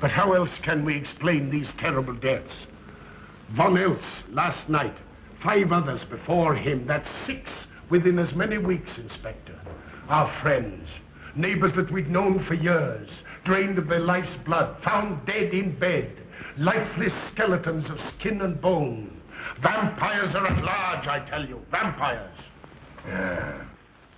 But how else can we explain these terrible deaths? Von Elst last night, 5 others before him. That's 6 within as many weeks, Inspector. Our friends, neighbors that we'd known for years, drained of their life's blood, found dead in bed, lifeless skeletons of skin and bone. Vampires are at large, I tell you. Vampires. Yeah.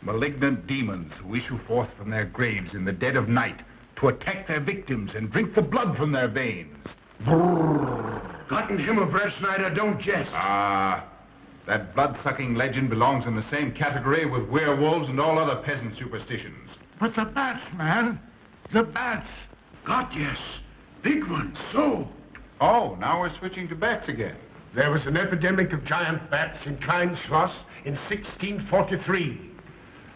Malignant demons who issue forth from their graves in the dead of night to attack their victims and drink the blood from their veins. Gott in Himmel, Brettschneider, don't jest. That blood-sucking legend belongs in the same category with werewolves and all other peasant superstitions. But the bats, man. The bats. God, yes. Big ones, so. Oh, now we're switching to bats again. There was an epidemic of giant bats in Kleinschloss in 1643.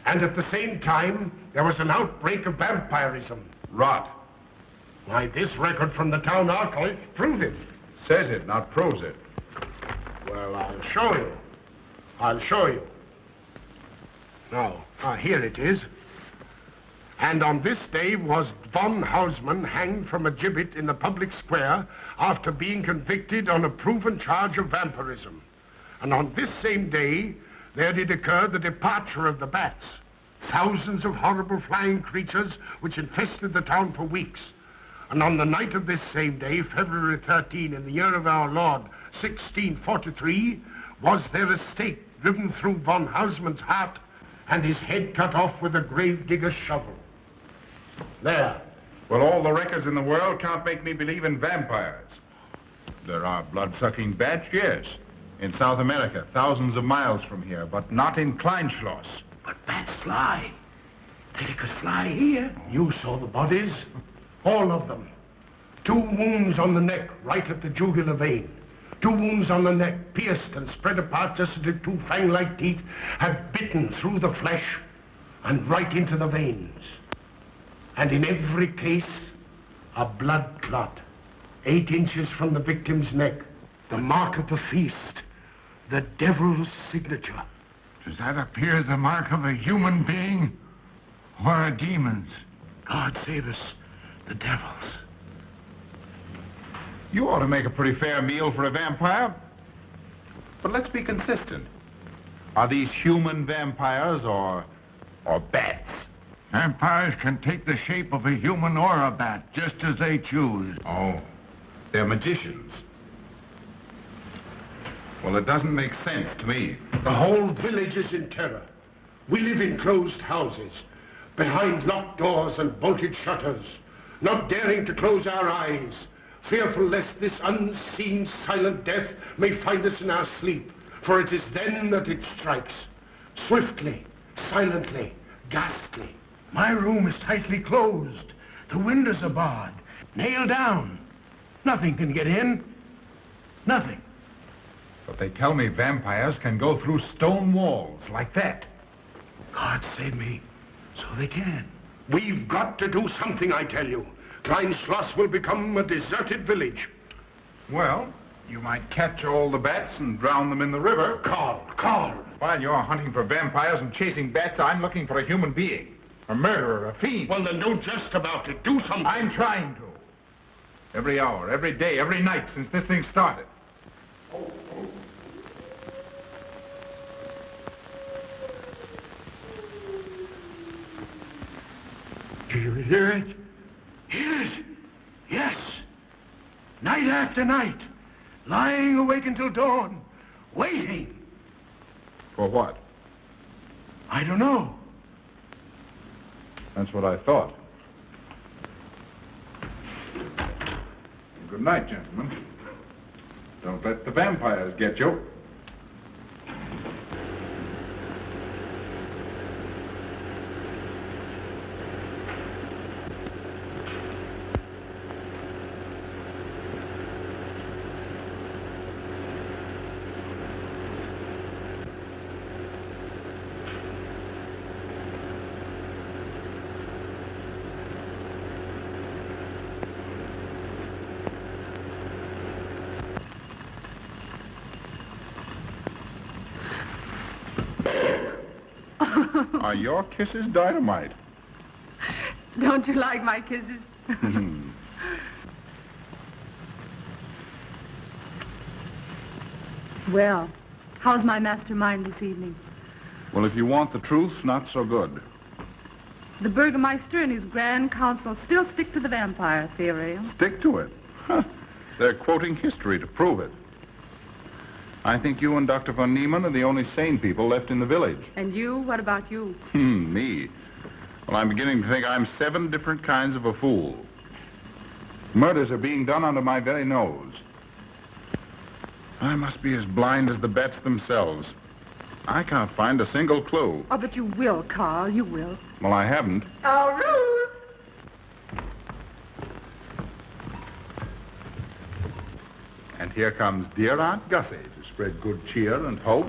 And at the same time, there was an outbreak of vampirism. Rot. Why, this record from the town archive proves it. Says it, not proves it. Well, I'll show you. I'll show you. Now, here it is. And on this day was von Hausmann hanged from a gibbet in the public square after being convicted on a proven charge of vampirism. And on this same day, there did occur the departure of the bats. Thousands of horrible flying creatures which infested the town for weeks. And on the night of this same day, February 13, in the year of our Lord, 1643, was there a stake driven through von Hausmann's heart and his head cut off with a grave digger's shovel. There. Well, all the records in the world can't make me believe in vampires. There are blood-sucking bats, yes. In South America, thousands of miles from here, but not in Kleinschloss. But bats fly. They could fly here. You saw the bodies. All of them. 2 wounds on the neck, right at the jugular vein. 2 wounds on the neck, pierced and spread apart just as if 2 fang-like teeth had bitten through the flesh and right into the veins. And in every case, a blood clot, 8 inches from the victim's neck. The mark of the feast, the devil's signature. Does that appear the mark of a human being or a demon's? God save us, the devil's. You ought to make a pretty fair meal for a vampire. But let's be consistent. Are these human vampires or bats? Vampires can take the shape of a human or a bat, just as they choose. Oh, they're magicians. Well, it doesn't make sense to me. The whole village is in terror. We live in closed houses, behind locked doors and bolted shutters, not daring to close our eyes, fearful lest this unseen, silent death may find us in our sleep, for it is then that it strikes. Swiftly, silently, ghastly. My room is tightly closed. The windows are barred, nailed down. Nothing can get in. Nothing. But they tell me vampires can go through stone walls like that. God save me. So they can. We've got to do something, I tell you. Kleinschloss will become a deserted village. Well, you might catch all the bats and drown them in the river. Karl. While you're hunting for vampires and chasing bats, I'm looking for a human being. A murderer, a fiend. Well, then don't jest about it. Do something. I'm trying to. Every hour, every day, every night since this thing started. Do you hear it? Hear it? Yes. Night after night. Lying awake until dawn. Waiting. For what? I don't know. That's what I thought. Good night, gentlemen. Don't let the vampires get you. Are your kisses dynamite? Don't you like my kisses? Well, how's my mastermind this evening? Well, if you want the truth, not so good. The burgomaster and his grand council still stick to the vampire theory. Stick to it? Huh. They're quoting history to prove it. I think you and Dr. von Niemann are the only sane people left in the village. And you? What about you? Me? Well, I'm beginning to think I'm 7 different kinds of a fool. Murders are being done under my very nose. I must be as blind as the bats themselves. I can't find a single clue. Oh, but you will, Karl. You will. Well, I haven't. Oh, Ruth! And here comes dear Aunt Gussie to spread good cheer and hope.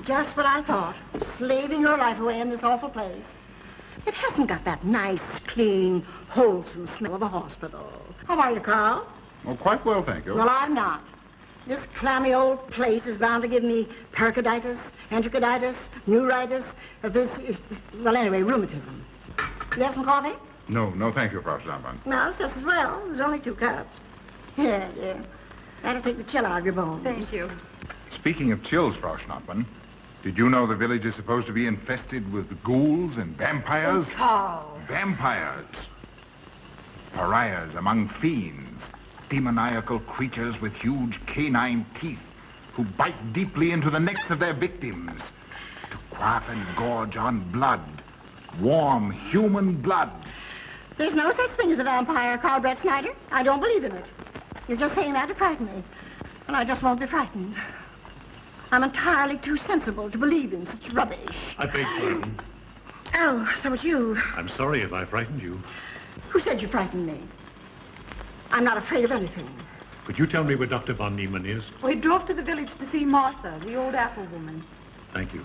Just what I thought. Slaving your life away in this awful place. It hasn't got that nice, clean, wholesome smell of a hospital. How are you, Karl? Oh, quite well, thank you. Well, I'm not. This clammy old place is bound to give me pericarditis, enterocolitis, neuritis, well, anyway, rheumatism. You have some coffee? No, thank you, Frau Schnappmann. No, it's just as well. There's only 2 cups. Yeah. That'll take the chill out of your bones. Thank you. Speaking of chills, Frau Schnappmann, did you know the village is supposed to be infested with ghouls and vampires? Oh, Karl. Vampires. Pariahs among fiends. Demoniacal creatures with huge canine teeth who bite deeply into the necks of their victims to quaff and gorge on blood. Warm human blood. There's no such thing as a vampire, Karl Brettschneider. I don't believe in it. You're just saying that to frighten me. And I just won't be frightened. I'm entirely too sensible to believe in such rubbish. I beg pardon. Oh, so it's you. I'm sorry if I frightened you. Who said you frightened me? I'm not afraid of anything. Could you tell me where Dr. von Niemann is? We drove to the village to see Martha, the old apple woman. Thank you.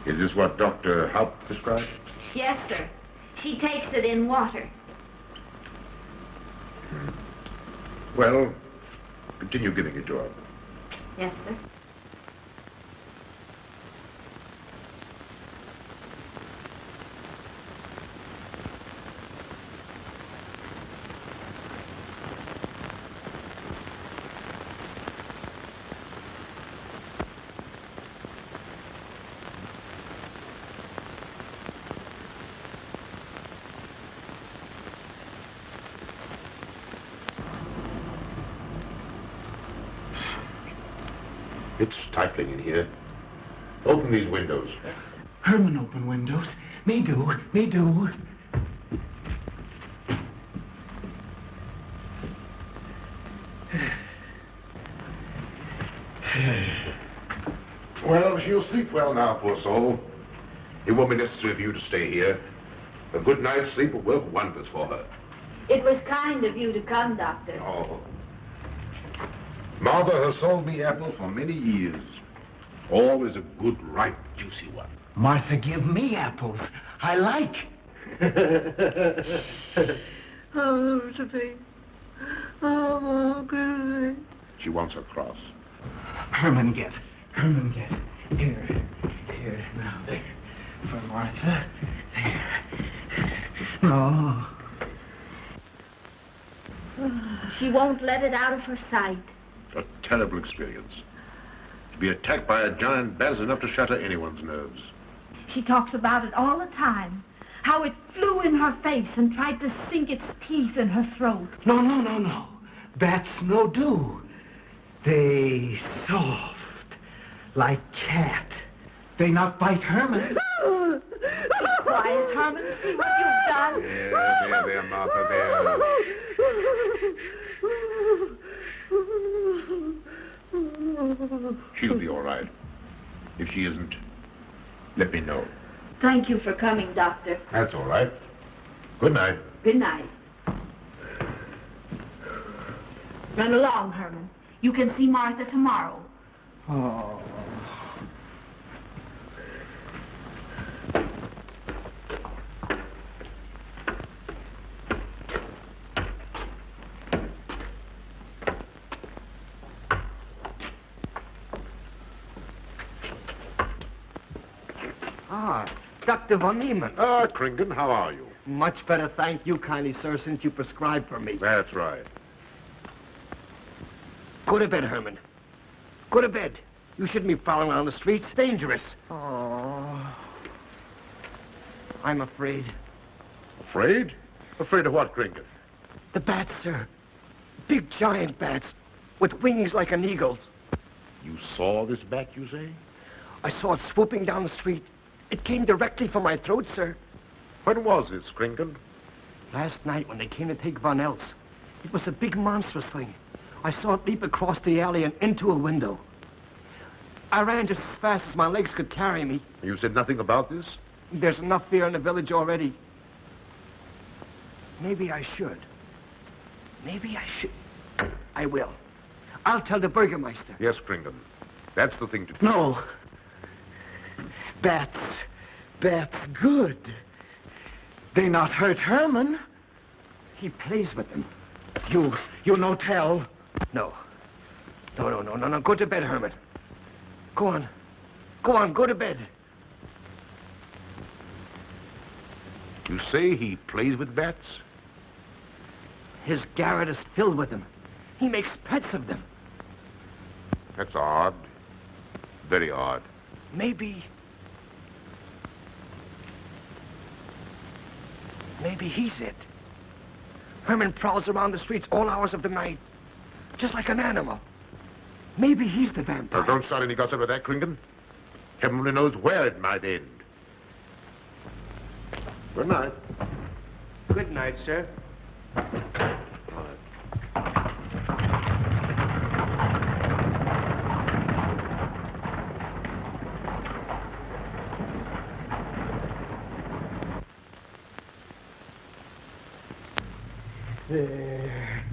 Is this what Dr. Haupt prescribed? Yes, sir. She takes it in water. Well, continue giving it to her. Yes, sir. It's stifling in here. Open these windows. Herman open windows. Me do. Well, she'll sleep well now, poor soul. It won't be necessary for you to stay here. A good night's sleep will work wonders for her. It was kind of you to come, Doctor. Oh. Mother has sold me apples for many years. Always a good, ripe, juicy one. Martha give me apples. I like. Oh, Sophie. Oh, good. She wants her cross. Herman get. Here. Now, there. For Martha. There. No. She won't let it out of her sight. A terrible experience. To be attacked by a giant bat is enough to shatter anyone's nerves. She talks about it all the time. How it flew in her face and tried to sink its teeth in her throat. No. Bats no do. They soft. Like cat. They not bite Herman. Quiet, Herman. See what you've done. There, Martha, there. She'll be all right. If she isn't, let me know. Thank you for coming, Doctor. That's all right. Good night. Good night. Run along, Herman. You can see Martha tomorrow. Oh. Dr. Von Niemann. Ah, Kringen, how are you? Much better, thank you kindly, sir, since you prescribed for me. That's right. Go to bed, Herman. Go to bed. You shouldn't be prowling around the streets. Dangerous. Oh. I'm afraid. Afraid? Afraid of what, Kringen? The bats, sir. Big, giant bats with wings like an eagle's. You saw this bat, you say? I saw it swooping down the street. It came directly for my throat, sir. When was this, Kringen? Last night when they came to take Von Eltz. It was a big monstrous thing. I saw it leap across the alley and into a window. I ran just as fast as my legs could carry me. You said nothing about this? There's enough fear in the village already. Maybe I should. Maybe I should. I will. I'll tell the burgomaster. Yes, Kringen. That's the thing to do. No. Bats. Bats good. They not hurt Herman. He plays with them. You no tell. No. No. Go to bed, Herman. Go on. Go to bed. You say he plays with bats? His garret is filled with them. He makes pets of them. That's odd. Very odd. Maybe he's it. Herman prowls around the streets all hours of the night, just like an animal. Maybe he's the vampire. Now, don't start any gossip of that, Kringen. Heaven only knows where it might end. Good night. Good night, sir. There.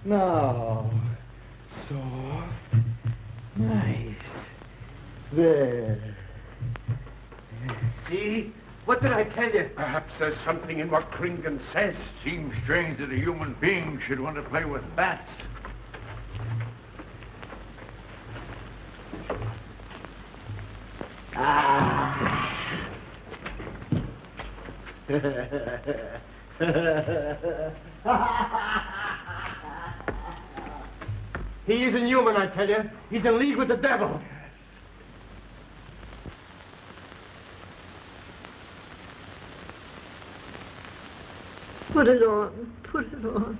Now. Soft. Nice. There. See? What did I tell you? Perhaps there's something in what Kringen says. Seems strange that a human being should want to play with bats. He isn't human, I tell you. He's in league with the devil. Put it on. Put it on.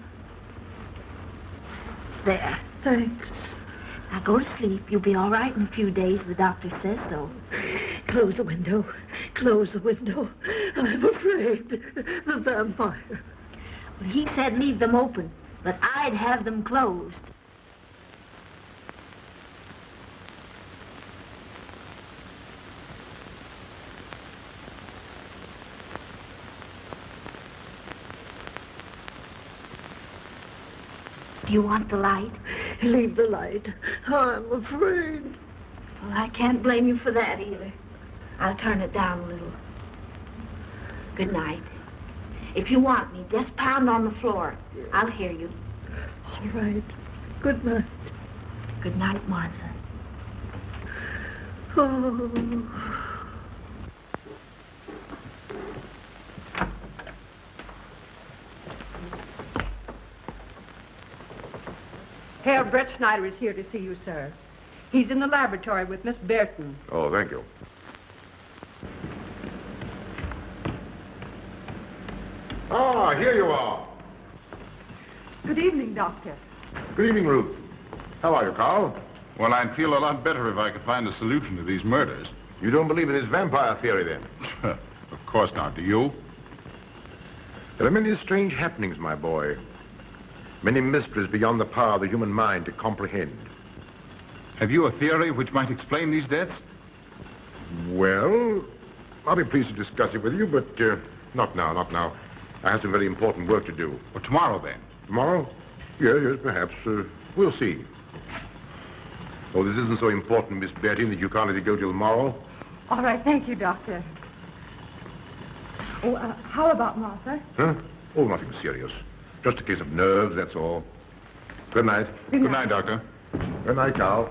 There. Thanks. Now go to sleep. You'll be all right in a few days. The doctor says so. Close the window. Close the window. I'm afraid. The vampire. Well, he said leave them open, but I'd have them closed. Do you want the light? Leave the light. I'm afraid. Well, I can't blame you for that either. I'll turn it down a little. Good night. If you want me, just pound on the floor. I'll hear you. All right. Good night. Good night, Martha. Oh. Karl Brettschneider is here to see you, sir. He's in the laboratory with Miss Burton. Oh, thank you. Ah, here you are. Good evening, Doctor. Good evening, Ruth. How are you, Karl? Well, I'd feel a lot better if I could find a solution to these murders. You don't believe in this vampire theory, then? Of course not. Do you? There are many strange happenings, my boy. Many mysteries beyond the power of the human mind to comprehend. Have you a theory which might explain these deaths? Well, I'll be pleased to discuss it with you, but not now. I have some very important work to do. Well, tomorrow, then. Tomorrow? Yes, perhaps. We'll see. Oh, this isn't so important, Miss Betty, that you can't let it go till tomorrow. All right, thank you, Doctor. Oh, how about Martha? Huh? Oh, nothing serious. Just a case of nerves, that's all. Good night. Good night. Good night, Doctor. Good night, Carl.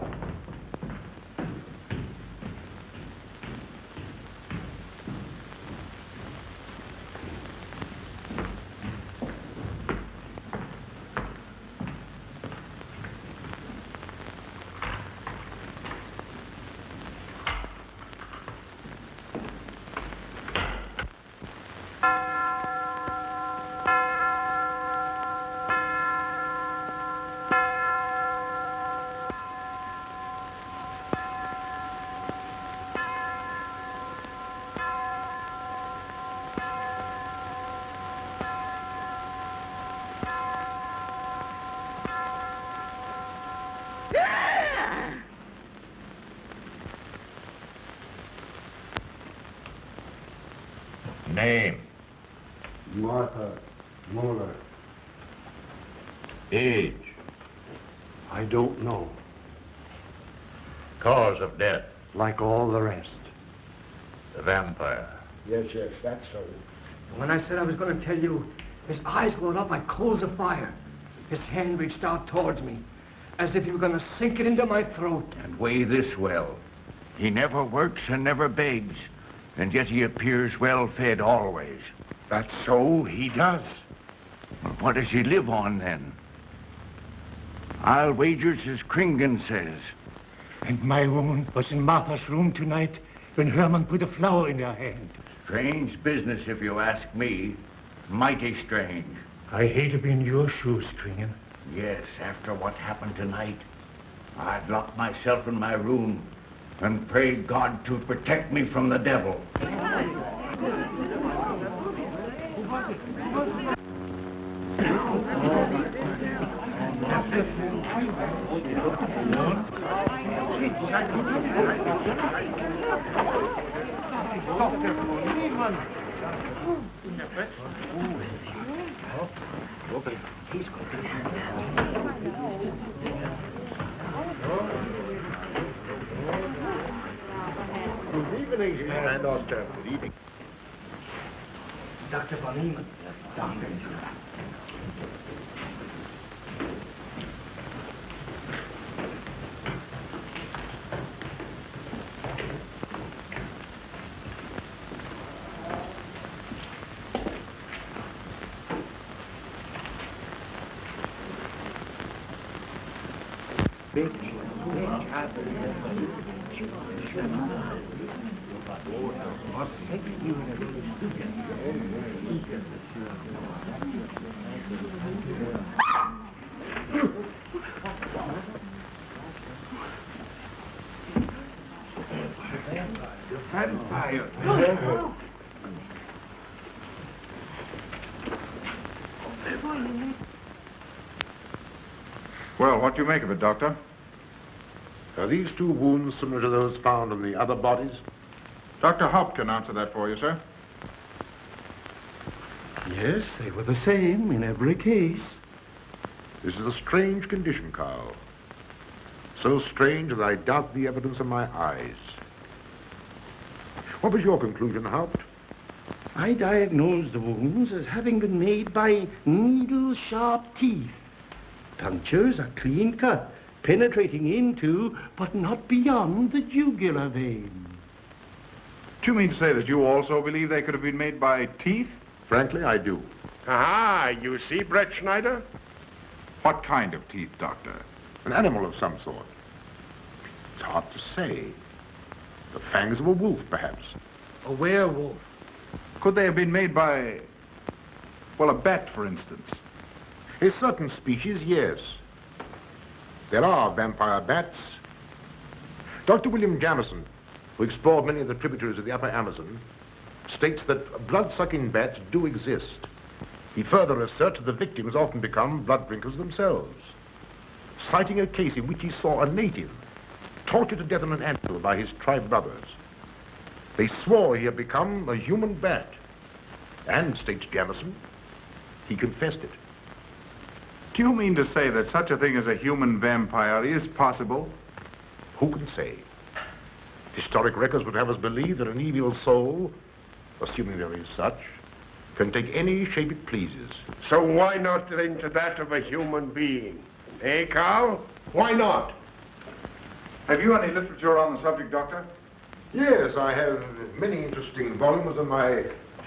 Name? Martha Muller. Age? I don't know. Cause of death? Like all the rest. The vampire. Yes, that's so. When I said I was going to tell you, his eyes glowed up like coals of fire. His hand reached out towards me, as if he were going to sink it into my throat. And weigh this well. He never works and never begs, and yet he appears well-fed always. That's so, he does. Well, what does he live on, then? I'll wager it's as Kringen says. And my wound was in Martha's room tonight when Herman put a flower in her hand. Strange business, if you ask me. Mighty strange. I hate to be in your shoes, Kringen. Yes, after what happened tonight, I'd lock myself in my room and pray God to protect me from the devil. Good evening, and Doctor. Good evening. Dr. von Niemann. Doctor. Vampire. Well, what do you make of it, Doctor? Are these two wounds similar to those found in the other bodies? Dr. Haupt can answer that for you, sir. Yes, they were the same in every case. This is a strange condition, Karl. So strange that I doubt the evidence of my eyes. What was your conclusion, Haupt? I diagnosed the wounds as having been made by needle-sharp teeth. Punctures are clean cut, penetrating into, but not beyond, the jugular vein. Do you mean to say that you also believe they could have been made by teeth? Frankly, I do. Ah, you see, Brettschneider? What kind of teeth, Doctor? An animal of some sort. It's hard to say. The fangs of a wolf, perhaps. A werewolf. Could they have been made by, well, a bat, for instance? A certain species, yes. There are vampire bats. Dr. William Jamison, who explored many of the tributaries of the upper Amazon, states that blood-sucking bats do exist. He further asserts that the victims often become blood drinkers themselves, citing a case in which he saw a native tortured to death in an anthill by his tribe brothers. They swore he had become a human bat, and, states Jamison, he confessed it. Do you mean to say that such a thing as a human vampire is possible? Who can say? Historic records would have us believe that an evil soul, assuming there is such, can take any shape it pleases. So why not into that of a human being? Eh, Karl? Why not? Have you any literature on the subject, Doctor? Yes, I have many interesting volumes on my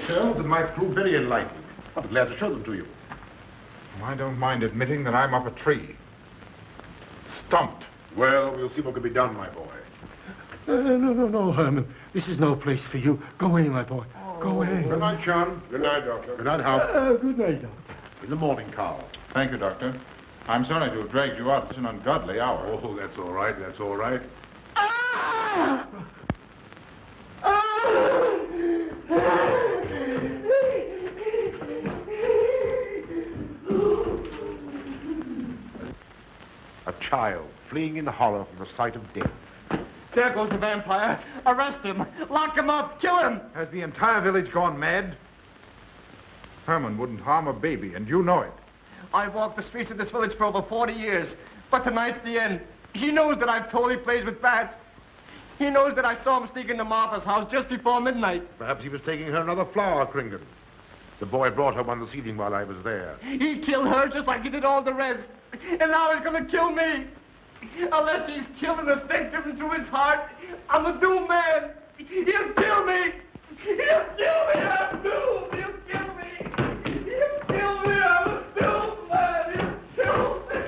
shelves that might prove very enlightening. I'll be glad to show them to you. I don't mind admitting that I'm up a tree. Stumped. Well, we'll see what can be done, my boy. No, Herman. This is no place for you. Go away, my boy. Go away. Good night, John. Good night, Doctor. Good night, Hal. Good night, Doctor. In the morning, Karl. Thank you, Doctor. I'm sorry to have dragged you out at an ungodly hour. Oh, that's all right. That's all right. A child fleeing in horror from the sight of death. There goes the vampire. Arrest him. Lock him up. Kill him. Has the entire village gone mad? Herman wouldn't harm a baby, and you know it. I've walked the streets of this village for over 40 years, but tonight's the end. He knows that I've told he plays with bats. He knows that I saw him sneak into Martha's house just before midnight. Perhaps he was taking her another flower, Kringan. The boy brought her one this evening while I was there. He killed her just like he did all the rest. And now he's going to kill me. Unless he's killed an instinctive into his heart, I'm a doomed man. He'll kill me. He'll kill me. I'm doomed. He'll kill me. He'll kill me. I'm a doomed man. He'll kill me.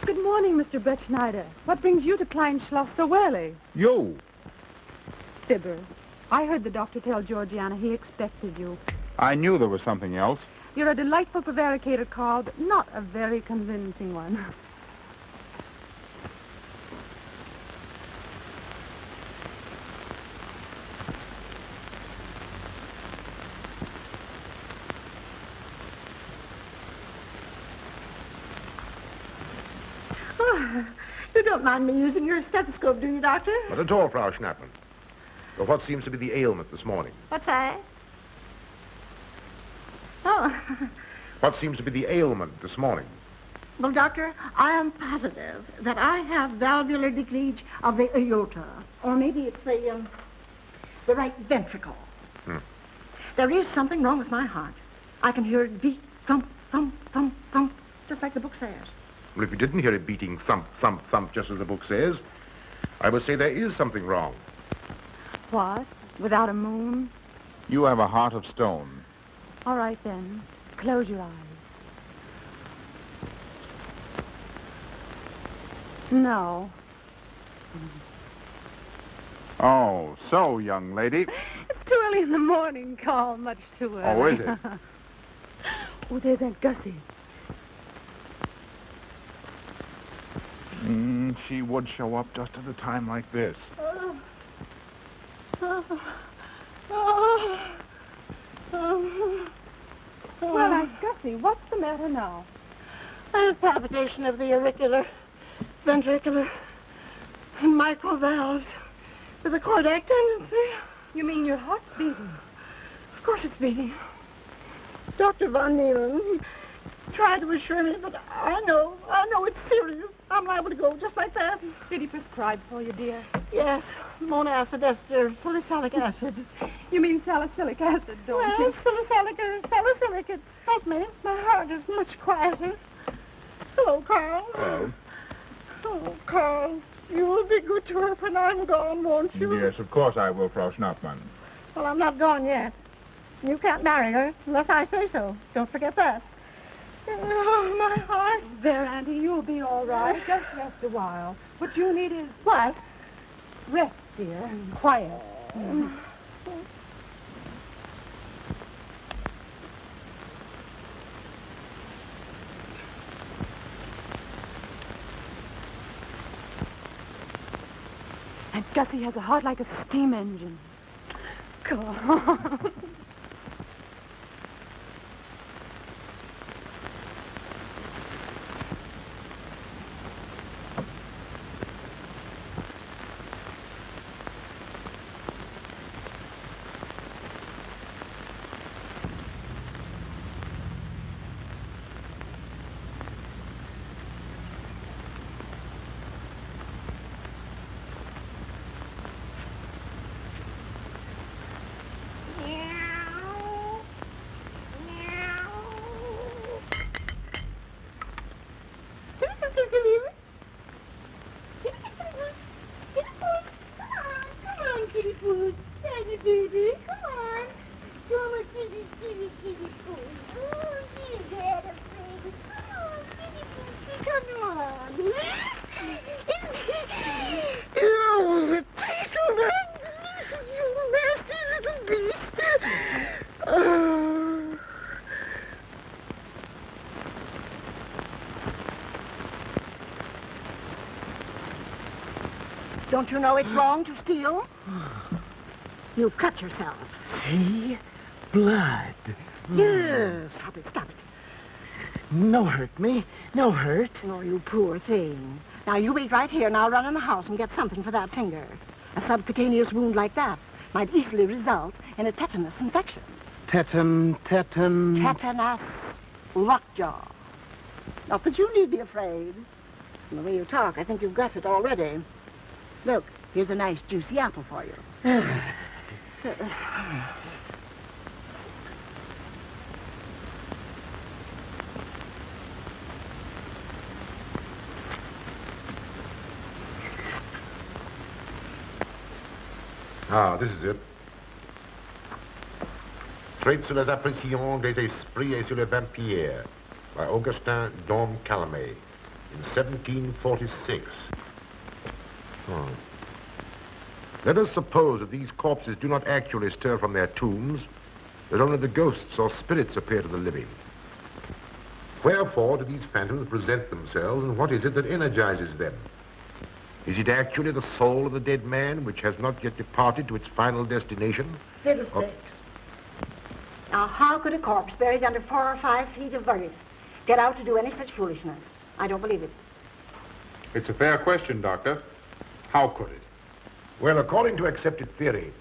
Good morning, Mr. Brettschneider. What brings you to Kleinschloss so early? You. Fibber, I heard the doctor tell Georgiana he expected you. I knew there was something else. You're a delightful prevaricator, Karl, but not a very convincing one. You don't mind me using your stethoscope, do you, Doctor? Not at all, Frau Schnappmann. But what seems to be the ailment this morning? What's that? Oh. What seems to be the ailment this morning? Well, Doctor, I am positive that I have valvular leakage of the aorta. Or maybe it's the right ventricle. There is something wrong with my heart. I can hear it beat, thump, thump, thump, thump, just like the book says. Well, if you didn't hear it beating thump, thump, thump, just as the book says, I would say there is something wrong. What? Without a moon? You have a heart of stone. All right, then. Close your eyes. No. Oh, so, young lady. It's too early in the morning, Karl. Much too early. Oh, is it? Oh, there's Aunt Gussie. She would show up just at a time like this. Well, Aunt Gussie, what's the matter now? I have palpitation of the auricular, ventricular, and mitral valves with a cardiac tendency. You mean your heart's beating? Of course it's beating. Dr. Von Neelen tried to assure me, but I know it's serious. I'm liable to go just like that. Did he prescribe for you, dear? Yes, monacid ester, salicylic acid. You mean salicylic acid, don't you? Salicylic. Help me. My heart is much quieter. Hello, Karl. Hello. Oh, Karl, you will be good to her when I'm gone, won't you? Yes, of course I will, Frau Schnappmann. Well, I'm not gone yet. You can't marry her unless I say so. Don't forget that. Oh, my heart. There, Auntie, you'll be all right. Just rest a while. What you need is... What? Rest, dear, and quiet. And Gussie has a heart like a steam engine. Go on. Don't you know it's wrong to steal? You cut yourself. See? Blood. Yes. Stop it, stop it. No hurt me. No hurt. Oh, you poor thing. Now, you wait right here, and I'll run in the house and get something for that finger. A subcutaneous wound like that might easily result in a tetanus infection. Tetanus. Tetanus. Lockjaw. Not that you need be afraid. From the way you talk, I think you've got it already. Look, here's a nice juicy apple for you. Ah, this is it. Traits sur les impressions des esprits et sur les vampires by Augustin Dom Calame in 1746. Let us suppose that these corpses do not actually stir from their tombs, that only the ghosts or spirits appear to the living. Wherefore do these phantoms present themselves, and what is it that energizes them? Is it actually the soul of the dead man which has not yet departed to its final destination? Fiddlesticks. Now, how could a corpse buried under 4 or 5 feet of earth get out to do any such foolishness? I don't believe it. It's a fair question, Doctor. How could it? Well, according to accepted theory,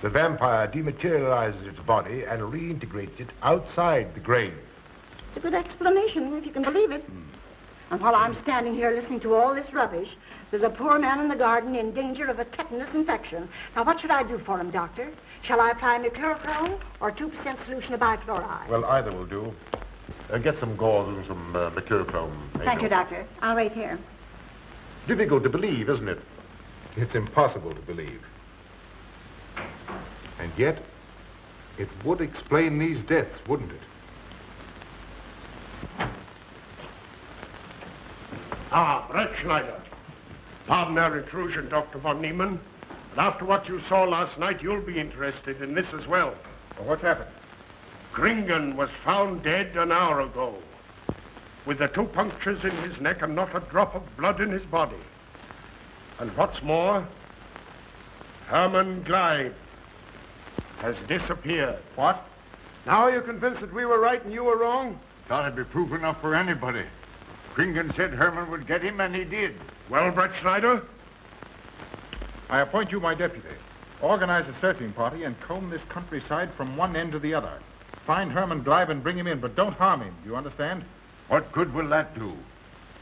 the vampire dematerializes its body and reintegrates it outside the grave. It's a good explanation, if you can believe it. And while I'm standing here listening to all this rubbish, there's a poor man in the garden in danger of a tetanus infection. Now, what should I do for him, Doctor? Shall I apply mercurochrome or 2% solution of bichloride? Well, either will do. Get some gauze and some mercurochrome. Thank you, Doctor. I'll wait here. Difficult to believe, isn't it? It's impossible to believe. And yet, it would explain these deaths, wouldn't it? Ah, Brettschneider. Pardon our intrusion, Dr. von Niemann. But after what you saw last night, you'll be interested in this as well. Well, what's happened? Kringen was found dead an hour ago, with the 2 punctures in his neck and not a drop of blood in his body. And what's more, Herman Gleib has disappeared. What? Now are you convinced that we were right and you were wrong? Thought it'd be proof enough for anybody. Kringen said Herman would get him, and he did. Well, Brettschneider? I appoint you my deputy. Organize a searching party and comb this countryside from one end to the other. Find Herman Gleib and bring him in, but don't harm him. You understand? What good will that do?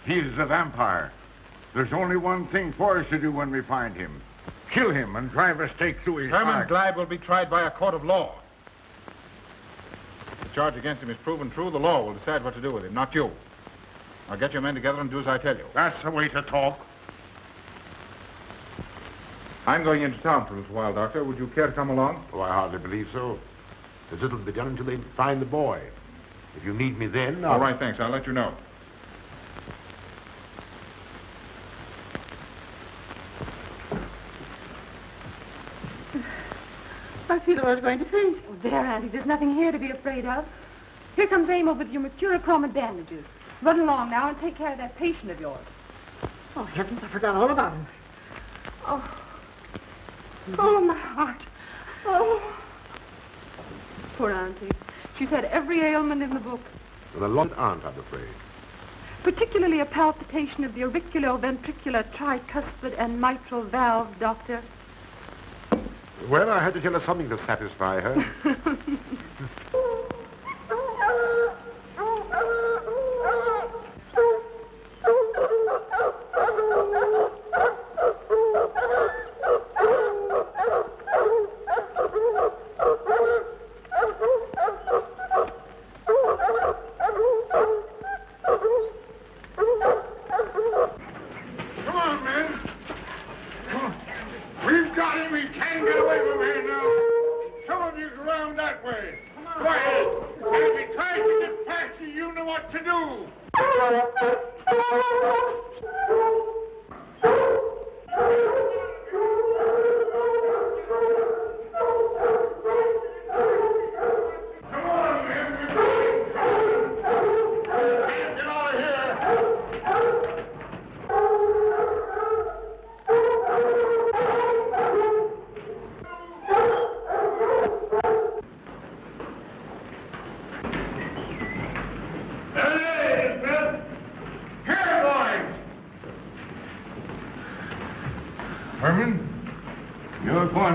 He is a vampire. There's only one thing for us to do when we find him. Kill him and drive a stake through his Herman heart. Gleib will be tried by a court of law. If the charge against him is proven true, the law will decide what to do with him, not you. Now get your men together and do as I tell you. That's the way to talk. I'm going into town for a little while, Doctor. Would you care to come along? Oh, I hardly believe so. There's little to be done until they find the boy. If you need me then, All right, thanks. I'll let you know. I feel I was going to faint. Oh, there, Auntie. There's nothing here to be afraid of. Here comes Amo with your mercurochrome and bandages. Run along now and take care of that patient of yours. Oh, heavens, I forgot all about him. Oh. Oh, my heart. Oh. Poor Auntie. She's had every ailment in the book. Well, a lot aren't, I'm afraid. Particularly a palpitation of the auriculoventricular, tricuspid, and mitral valve, Doctor. Well, I had to tell her something to satisfy her.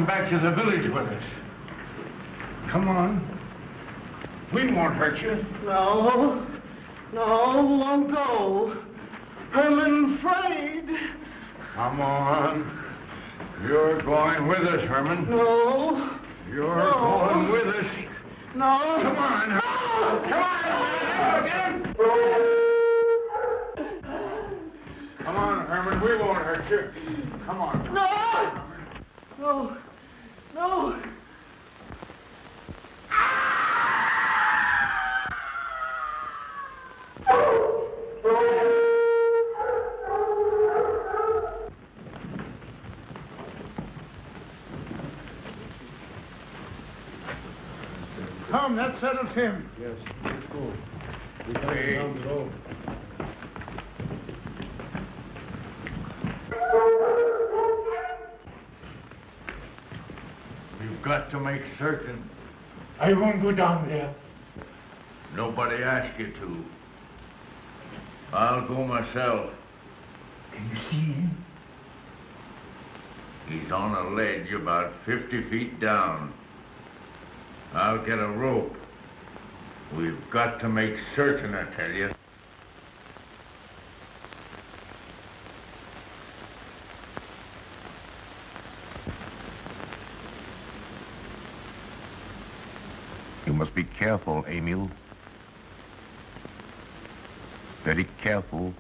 come back to the village with us. Come on. We won't hurt you. No, won't go. Herman afraid. Come on. You're going with us, Herman. No. You're going with us. No. Come on. No. Come on. Get him. Come on, Herman. We won't hurt you. Come on. No. Come, that settles him. Yes, let's go. We're coming down the road. We've got to make certain. I won't go down there. Nobody asked you to. I'll go myself. Can you see him? He's on a ledge about 50 feet down. I'll get a rope. We've got to make certain, I tell you. You must be careful, Emil. Very careful.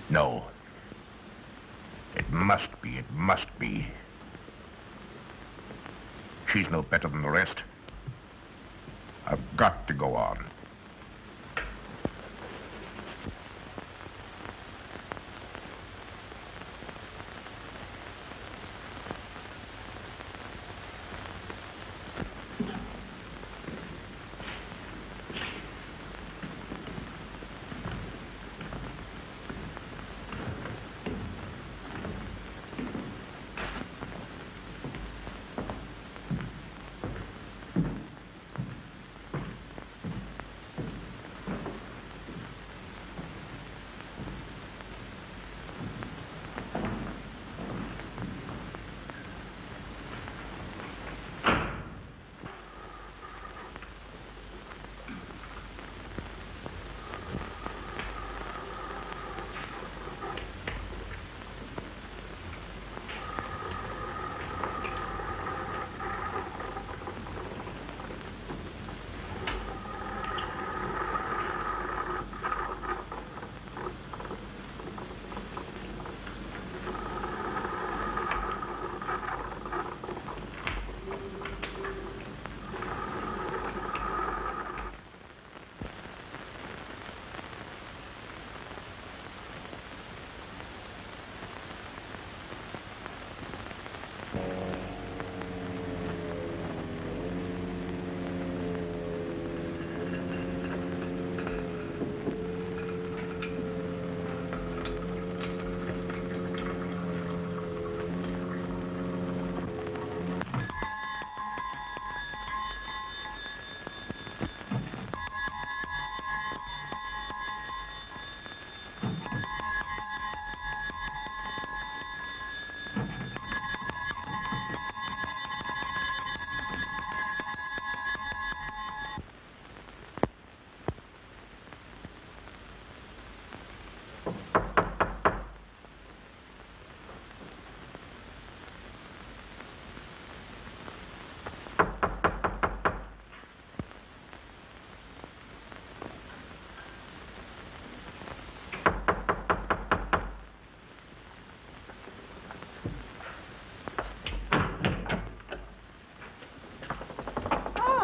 No. It must be. She's no better than the rest. I've got to go on.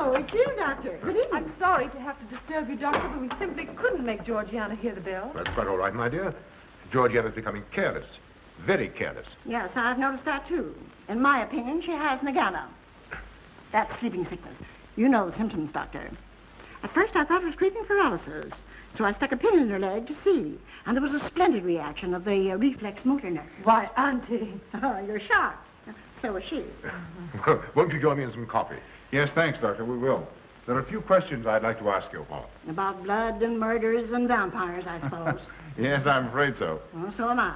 It's you, Doctor. Good evening. I'm sorry to have to disturb you, Doctor, but we simply couldn't make Georgiana hear the bell. That's quite all right, my dear. Georgiana's becoming careless. Very careless. Yes, I've noticed that, too. In my opinion, she has Nagana. That's sleeping sickness. You know the symptoms, Doctor. At first I thought it was creeping paralysis, so I stuck a pin in her leg to see. And there was a splendid reaction of the reflex motor nerve. Why, Auntie. Oh, you're shocked. So was she. Won't you join me in some coffee? Yes, thanks, Doctor. We will. There are a few questions I'd like to ask you, Paul. About blood and murders and vampires, I suppose. Yes, I'm afraid so. Oh, so am I.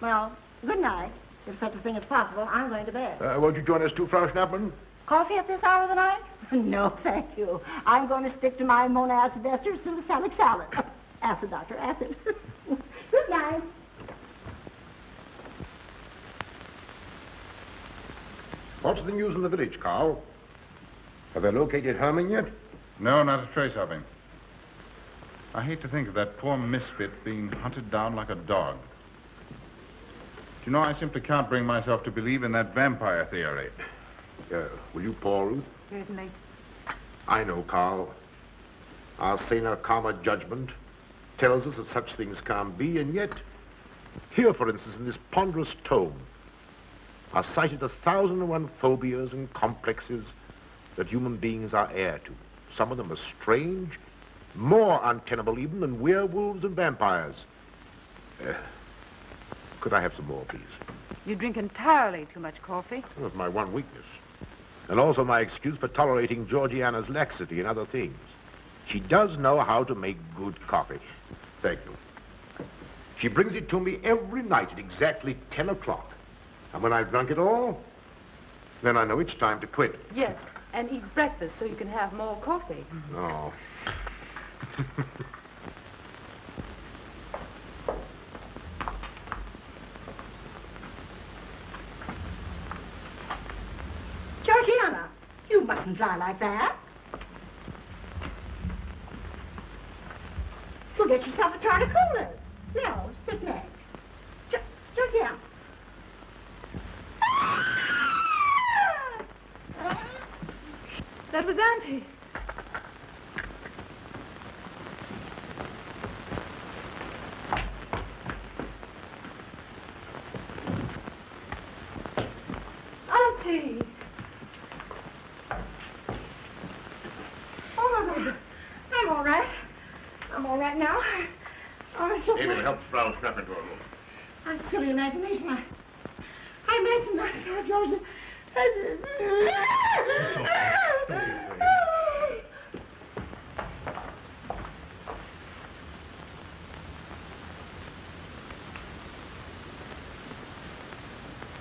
Well, good night. If such a thing is possible, I'm going to bed. Won't you join us too, Frau Schnappmann? Coffee at this hour of the night? No, thank you. I'm going to stick to my monacid ester salicylic salad. Acid, Doctor, acid. Good night. What's the news in the village, Karl? Have they located Herman yet? No, not a trace of him. I hate to think of that poor misfit being hunted down like a dog. You know, I simply can't bring myself to believe in that vampire theory. Will you pour, Ruth? Certainly. I know, Karl. Our saner, calmer judgment tells us that such things can't be, and yet, here, for instance, in this ponderous tome, are cited 1,001 phobias and complexes that human beings are heir to. Some of them are strange, more untenable even than werewolves and vampires. Could I have some more, please? You drink entirely too much coffee. That's my one weakness. And also my excuse for tolerating Georgiana's laxity and other things. She does know how to make good coffee. Thank you. She brings it to me every night at exactly 10 o'clock. And when I've drunk it all, then I know it's time to quit. Yes, and eat breakfast so you can have more coffee. Oh. Georgiana, you mustn't lie like that. You'll get yourself a torticolis. No, sit next. Georgiana. That was Auntie. Auntie. Oh, I'm all right. I'm all right now. Oh, it's just David, help Frau Schnappmann to her room. I'm silly imagination. I imagine myself, George.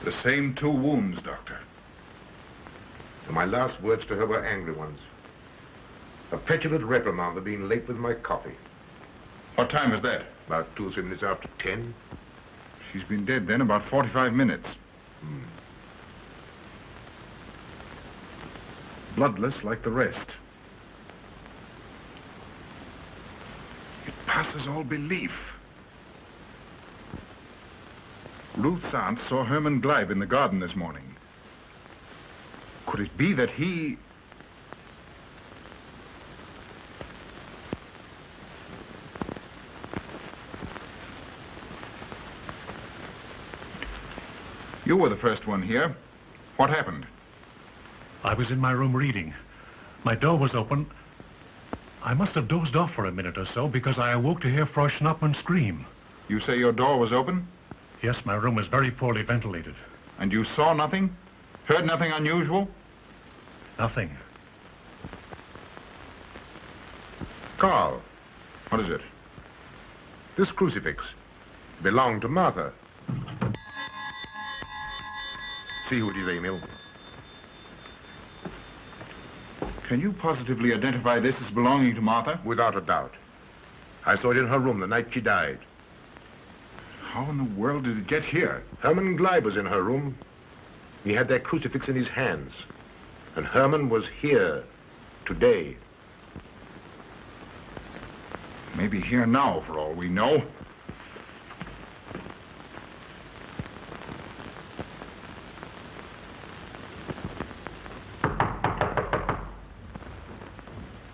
The same 2 wounds, Doctor. And my last words to her were angry ones. A petulant reprimand for being late with my coffee. What time is that? About 2 or 3 minutes after 10. She's been dead then about 45 minutes. Bloodless like the rest. It passes all belief. Ruth's aunt saw Herman Gleib in the garden this morning. Could it be that he... You were the first one here. What happened? I was in my room reading. My door was open. I must have dozed off for a minute or so because I awoke to hear Frau Schnappmann scream. You say your door was open? Yes, my room was very poorly ventilated. And you saw nothing? Heard nothing unusual? Nothing. Karl. What is it? This crucifix belonged to Martha. See who it is, Emil. Can you positively identify this as belonging to Martha? Without a doubt. I saw it in her room the night she died. How in the world did it get here? Herman Gleib was in her room. He had that crucifix in his hands. And Herman was here today. Maybe here now, for all we know.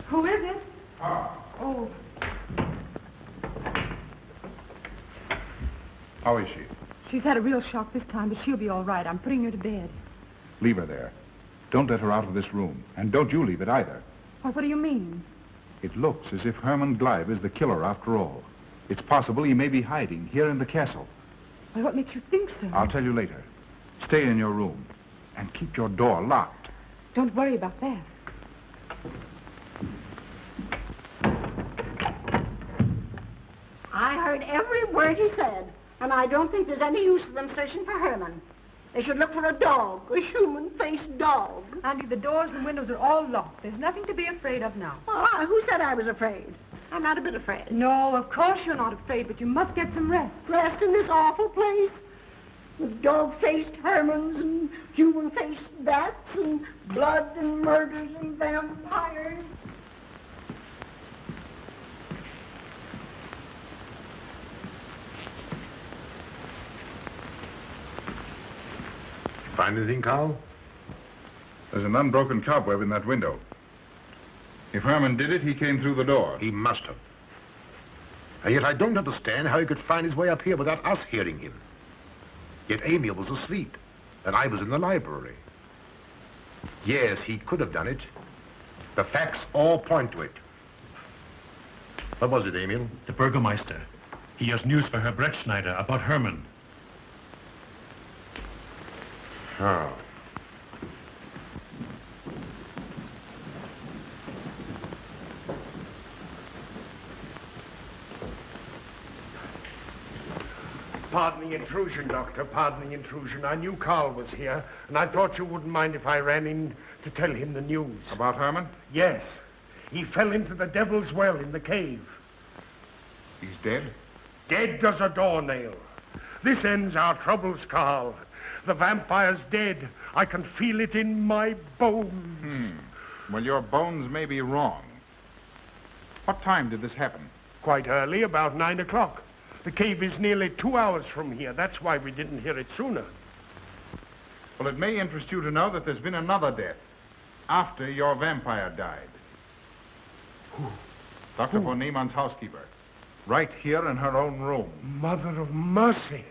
Who is it? Oh. How is she? She's had a real shock this time, but she'll be all right. I'm putting her to bed. Leave her there. Don't let her out of this room. And don't you leave it either. What do you mean? It looks as if Herman Gleib is the killer after all. It's possible he may be hiding here in the castle. Why, what makes you think so? I'll tell you later. Stay in your room and keep your door locked. Don't worry about that. I heard every word he said, and I don't think there's any use of them searching for Herman. They should look for a dog, a human-faced dog. Andy, the doors and windows are all locked. There's nothing to be afraid of now. Well, who said I was afraid? I'm not a bit afraid. No, of course you're not afraid, but you must get some rest. Rest in this awful place? With dog-faced Hermans and human-faced bats and blood and murders and vampires. Find anything, Karl? There's an unbroken cobweb in that window. If Herman did it, he came through the door. He must have. And yet I don't understand how he could find his way up here without us hearing him. Yet Amy was asleep, and I was in the library. Yes, he could have done it. The facts all point to it. What was it, Emil? The burgomaster. He has news for Herr Brettschneider about Herman. Oh. Pardon the intrusion, Doctor. Pardon the intrusion. I knew Karl was here, and I thought you wouldn't mind if I ran in to tell him the news. About Herman? Yes. He fell into the devil's well in the cave. He's dead? Dead as a doornail. This ends our troubles, Karl. The vampire's dead. I can feel it in my bones. Well, your bones may be wrong. What time did this happen? Quite early, about 9 o'clock. The cave is nearly 2 hours from here. That's why we didn't hear it sooner. Well, it may interest you to know that there's been another death after your vampire died. Who? Dr. von Niemann's housekeeper. Right here in her own room. Mother of mercy.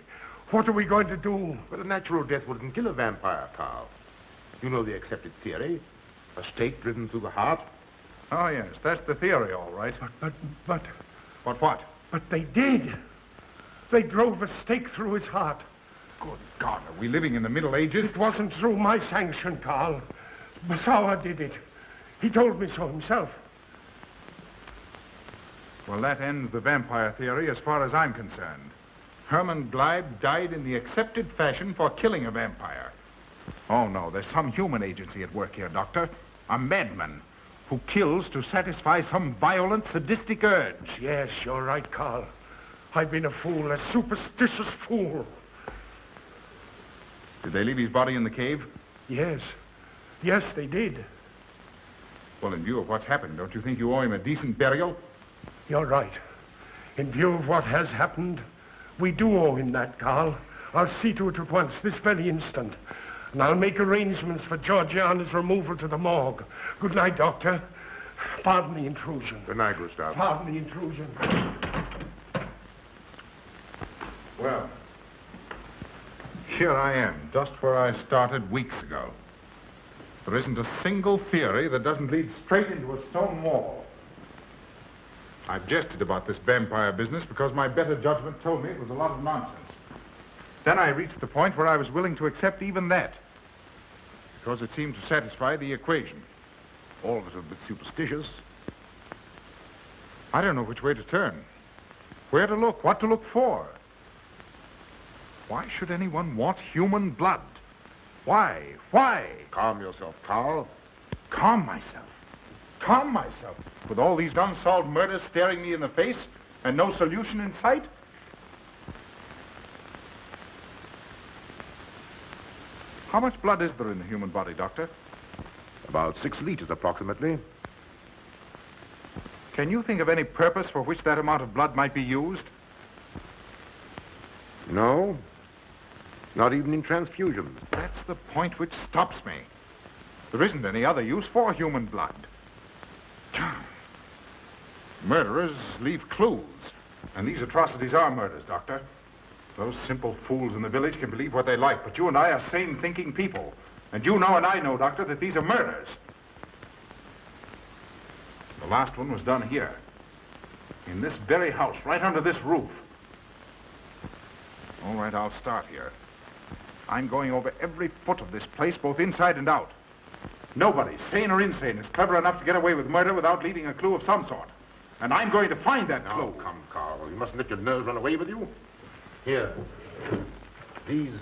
What are we going to do? Well, a natural death wouldn't kill a vampire, Karl. You know the accepted theory. A stake driven through the heart. Oh, yes, that's the theory, all right. But... But what? But they did. They drove a stake through his heart. Good God, are we living in the Middle Ages? It wasn't through my sanction, Karl. Massawa did it. He told me so himself. Well, that ends the vampire theory as far as I'm concerned. Herman Gleib died in the accepted fashion for killing a vampire. Oh, no, there's some human agency at work here, Doctor. A madman who kills to satisfy some violent, sadistic urge. Yes, you're right, Karl. I've been a fool, a superstitious fool. Did they leave his body in the cave? Yes. Yes, they did. Well, in view of what's happened, don't you think you owe him a decent burial? You're right. In view of what has happened, we do owe him that, Karl. I'll see to it at once, this very instant. And I'll make arrangements for Georgiana's removal to the morgue. Good night, Doctor. Pardon the intrusion. Good night, Gustav. Pardon the intrusion. Well, here I am, just where I started weeks ago. There isn't a single theory that doesn't lead straight into a stone wall. I've jested about this vampire business because my better judgment told me it was a lot of nonsense. Then I reached the point where I was willing to accept even that, because it seemed to satisfy the equation. All of it a bit superstitious. I don't know which way to turn, where to look, what to look for. Why should anyone want human blood? Why? Why? Calm yourself, Karl. Calm myself. Calm myself. With all these unsolved murders staring me in the face and no solution in sight? How much blood is there in the human body, Doctor? About 6 liters, approximately. Can you think of any purpose for which that amount of blood might be used? No. Not even in transfusions. That's the point which stops me. There isn't any other use for human blood. Murderers leave clues. And these atrocities are murders, Doctor. Those simple fools in the village can believe what they like, but you and I are sane, thinking people. And you know and I know, Doctor, that these are murders. The last one was done here. In this very house, right under this roof. All right, I'll start here. I'm going over every foot of this place, both inside and out. Nobody, sane or insane, is clever enough to get away with murder without leaving a clue of some sort. And I'm going to find that clue. Now, come, Carl. You mustn't let your nerves run away with you. Here. These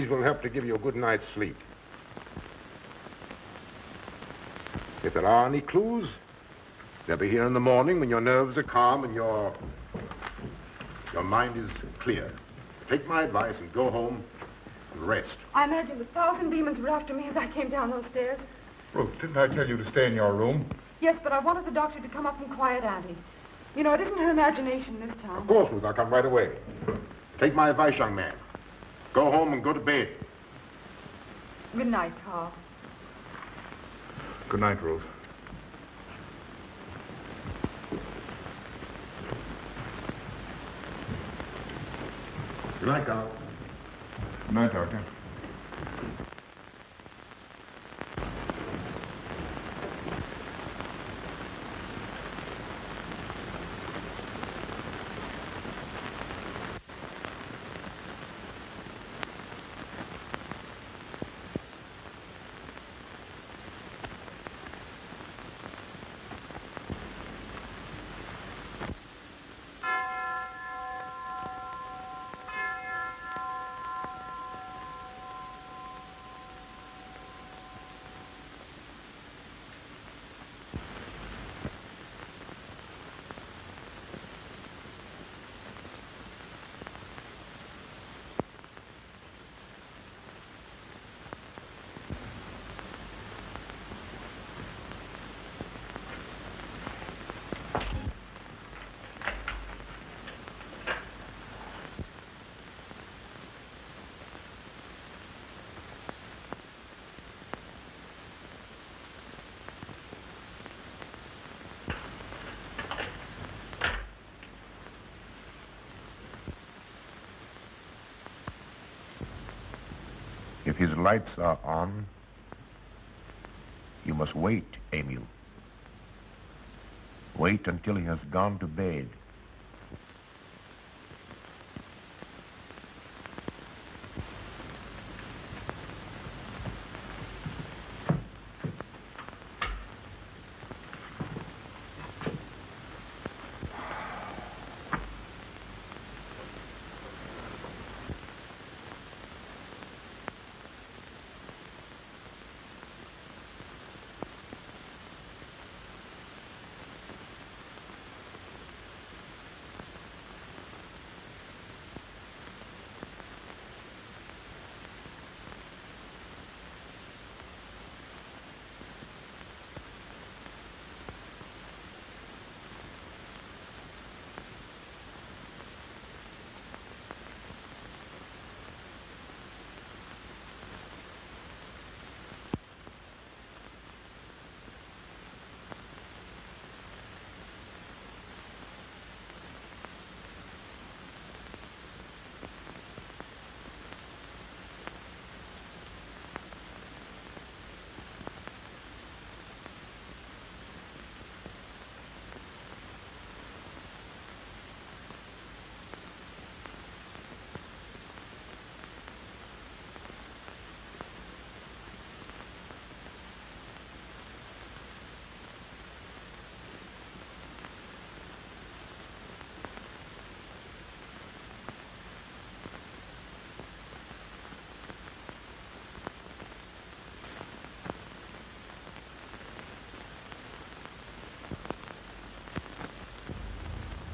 will help to give you a good night's sleep. If there are any clues, they'll be here in the morning when your nerves are calm and your mind is clear. Take my advice and go home and rest. I imagine 1,000 demons were after me as I came down those stairs. Ruth, didn't I tell you to stay in your room? Yes, but I wanted the doctor to come up and quiet Auntie. You know, it isn't her imagination this time. Of course, Ruth. I'll come right away. Take my advice, young man. Go home and go to bed. Good night, Carl. Good night, Ruth. Good night, Carl. Good night, Doctor. If his lights are on, you must wait, Emil. Wait until he has gone to bed.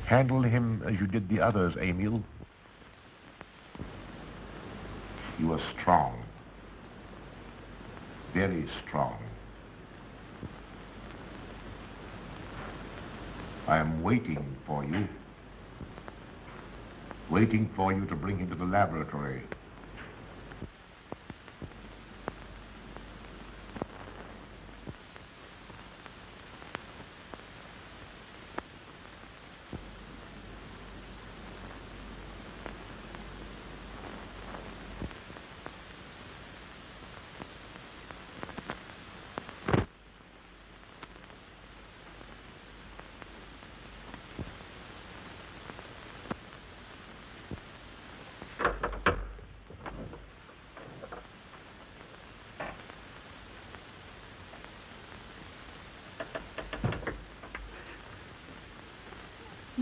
Handle him as you did the others, Emil. You are strong. Very strong. I am waiting for you. Waiting for you to bring him to the laboratory.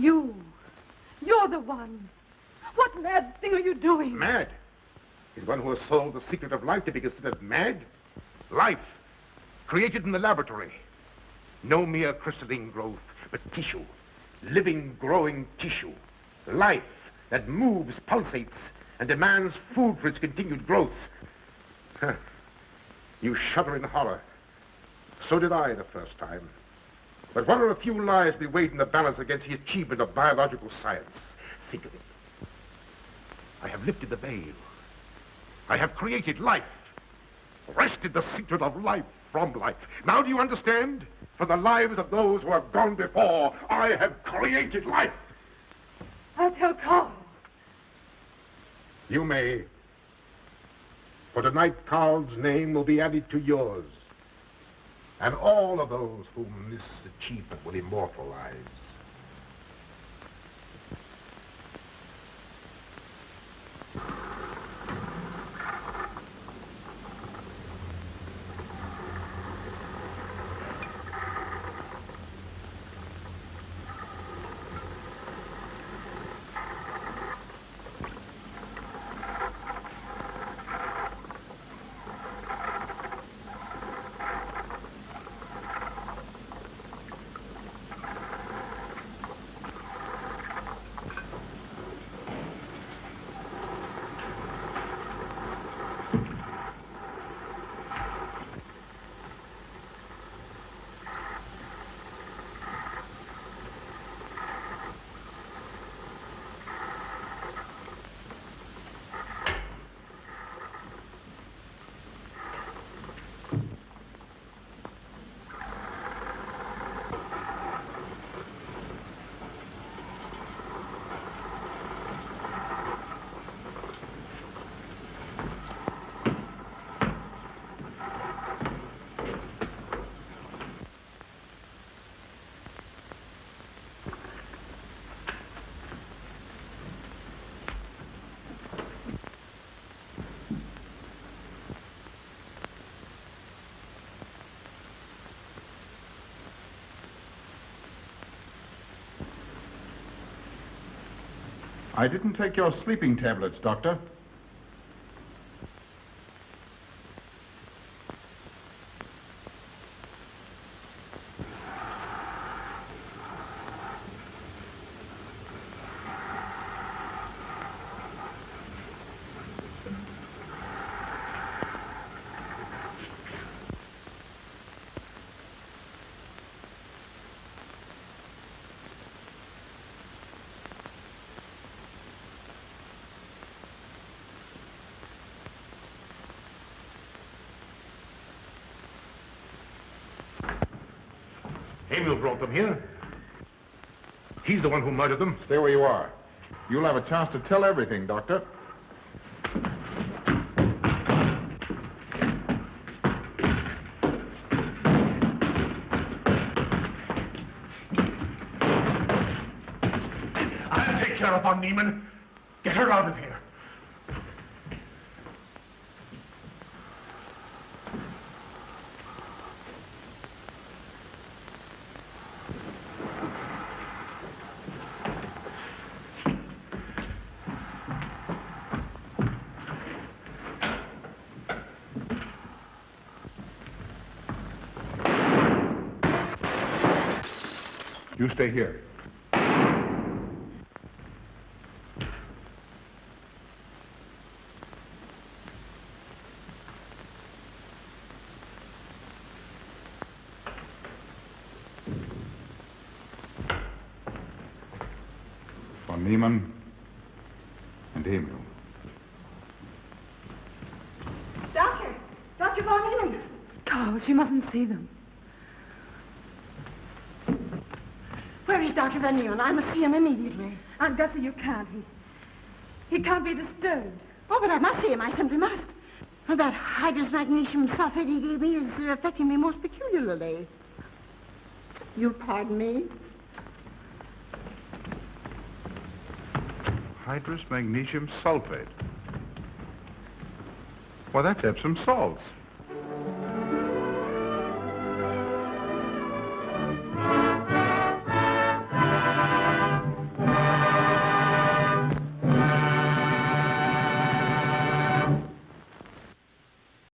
You're the one. What mad thing are you doing? Mad? Is one who has solved the secret of life to be considered mad? Life, created in the laboratory. No mere crystalline growth, but tissue. Living, growing tissue. Life that moves, pulsates, and demands food for its continued growth. Huh. You shudder in horror. So did I the first time. But what are a few lives we weighed in the balance against the achievement of biological science? Think of it. I have lifted the veil. I have created life. Wrested the secret of life from life. Now do you understand? For the lives of those who have gone before, I have created life. I'll tell Karl. You may. For tonight, Karl's name will be added to yours. And all of those whom this achievement will immortalize. I didn't take your sleeping tablets, Doctor. Emil brought them here. He's the one who murdered them. Stay where you are. You'll have a chance to tell everything, Doctor. I'll take care of Von Niemann. Get her out of here. You stay here. Von Niemann and Emil. Doctor! Dr. Von Niemann! Karl, she mustn't see them. Where is Dr. Van Niemann? I must see him immediately. Aunt Gussie, you can't. He can't be disturbed. Oh, but I must see him. I simply must. That hydrous magnesium sulfate he gave me is affecting me most peculiarly. You'll pardon me? Hydrous magnesium sulfate. Well, that's Epsom salts.